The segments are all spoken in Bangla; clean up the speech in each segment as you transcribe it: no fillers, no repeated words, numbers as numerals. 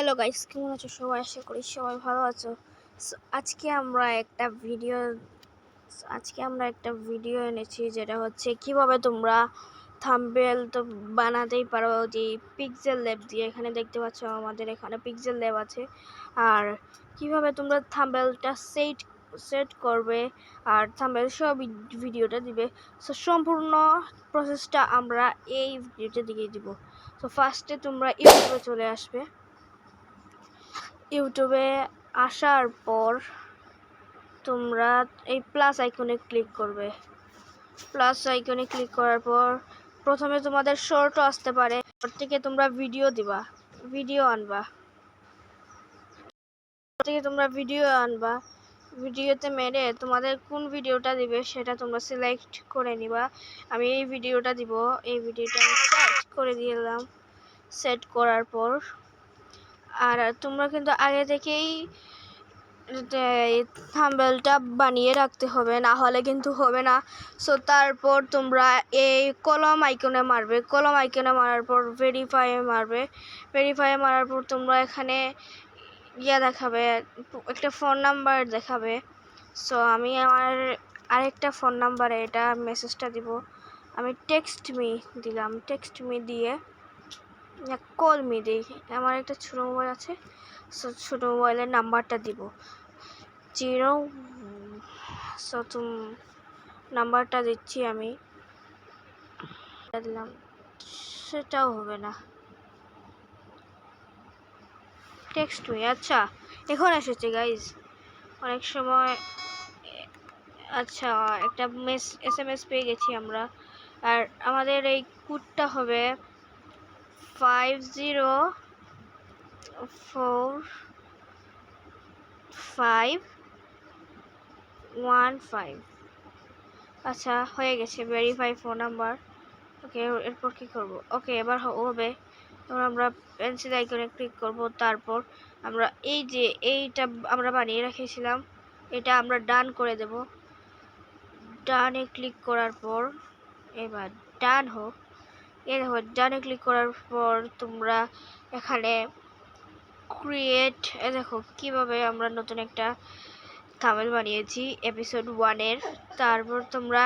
হ্যালো গাইস, কেমন আছো সবাই? আশা করি সবাই ভালো আছো। আজকে আমরা একটা ভিডিও এনেছি, যেটা হচ্ছে কিভাবে তোমরা থাম্বনেল তো বানাতেই পারো যে পিক্সেল ল্যাব দিয়ে। এখানে দেখতে পাচ্ছ আমাদের এখানে পিক্সেল ল্যাব আছে। আর কিভাবে তোমরা থাম্বনেলটা সেট করবে আর থাম্বনেল সহ ভিডিওটা দিবে। সো সম্পূর্ণ প্রসেসটা আমরা এই ভিডিওতে দিয়ে দিব। তো ফার্স্টে তোমরা ইউটিউবে চলে আসবে। ইউটিউবে আসার পর তোমরা এই প্লাস আইকনে ক্লিক করবে। প্লাস আইকনে ক্লিক করার পর প্রথমে তোমাদের শর্টও আসতে পারে, শর্ট থেকে তোমরা ভিডিও আনবা। ভিডিওতে মেরে তোমাদের কোন ভিডিওটা দিবে সেটা তোমরা সিলেক্ট করে নিবা। আমি এই ভিডিওটা দিব, এই ভিডিওটা আমি সেট করে দিলাম। সেট করার পর আর তোমরা কিন্তু আগে থেকেই থাম্বনেলটা বানিয়ে রাখতে হবে, না হলে কিন্তু হবে না। সো তারপর তোমরা এই কলম আইকনে মারার পর ভেরিফাই মারার পর তোমরা এখানে দেখাবে, একটা ফোন নাম্বার দেখাবে। সো আমি আমার আরেকটা ফোন নাম্বারে এটা মেসেজটা দিব। আমি টেক্সট মি দিয়ে কল মি দিই। আমার একটা ছোটো মোবাইল আছে, সো ছোটো মোবাইলের নাম্বারটা দিব 0। সো নাম্বারটা দিচ্ছি আমি, দিলাম, সেটাও হবে না। টেক্সট মি, আচ্ছা এখন এসেছে গাইজ। অনেক সময় আচ্ছা একটা SMS পেয়ে গেছি আমরা। আর আমাদের এই কোডটা হবে 50415। আচ্ছা হয়ে গেছে, ভেরিফাই ফোন নাম্বার। ওকে, এরপর কি করব? ওকে, এবার হবে। এবার আমরা পেন্সিল আইকনে ক্লিক করব। তারপর আমরা এইটা আমরা বানিয়ে রেখেছিলাম, এটা আমরা ডান করে দেব। ডানে ক্লিক করার পর এবার ডান হোক। এই দেখো, ডানে ক্লিক করার পর তোমরা এখানে ক্রিয়েট, দেখো কিভাবে আমরা নতুন একটা থাম্বনেল বানিয়েছি এপিসোড 1-এর। তারপর তোমরা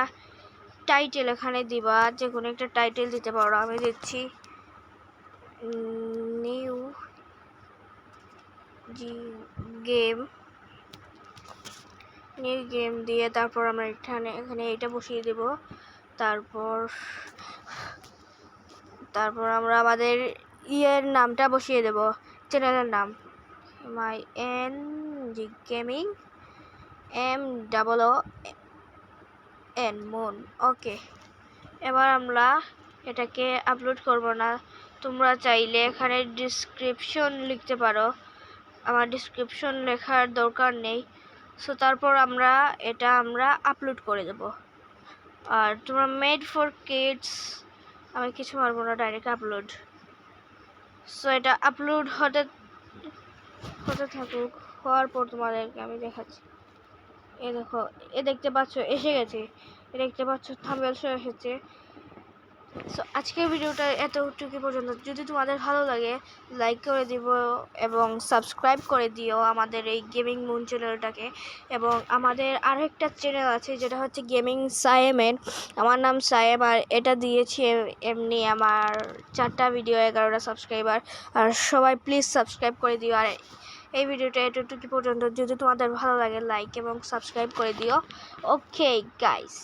টাইটেল এখানে দিবা, যে কোনো একটা টাইটেল দিতে পারো। আমি দিচ্ছি নিউ গেম দিয়ে তারপর আমরা এখানে এটা বসিয়ে দেব। তারপর আমরা আমাদের নামটা বসিয়ে দেব, চ্যানেলের নাম MyNG Gaming MOON মুন। ওকে, এবার আমরা এটাকে আপলোড করব না। তোমরা চাইলে এখানে ডিসক্রিপশন লিখতে পারো, আমার ডিসক্রিপশন লেখার দরকার নেই। সো তারপর আমরা আপলোড করে দেব। আর তোমরা মেড ফর কিডস, আমি কিছু মারবো না, ডাইরেক্ট আপলোড। সো এটা আপলোড হতে থাকুক। হওয়ার পর তোমাদেরকে আমি দেখাচ্ছি। দেখো, দেখতে পাচ্ছ এসে গেছে, দেখতে পাচ্ছ থাম্বনেল এসেছে। সো আজকের ভিডিওটা এতটুকু পর্যন্ত। যদি তোমাদের ভালো লাগে লাইক করে দিব এবং সাবস্ক্রাইব করে দিও আমাদের এই গেমিং মুন চ্যানেলটাকে। এবং আমাদের আরেকটা চ্যানেল আছে, যেটা হচ্ছে গেমিং সায়েমেন। আমার নাম সায়েম, আর এটা দিয়েছি এমনি আমার 4টা ভিডিও, 11টা সাবস্ক্রাইবার। আর সবাই প্লিজ সাবস্ক্রাইব করে দিও। আর এই ভিডিওটা এতটুকু পর্যন্ত। যদি তোমাদের ভালো লাগে লাইক এবং সাবস্ক্রাইব করে দিও। Okay guys.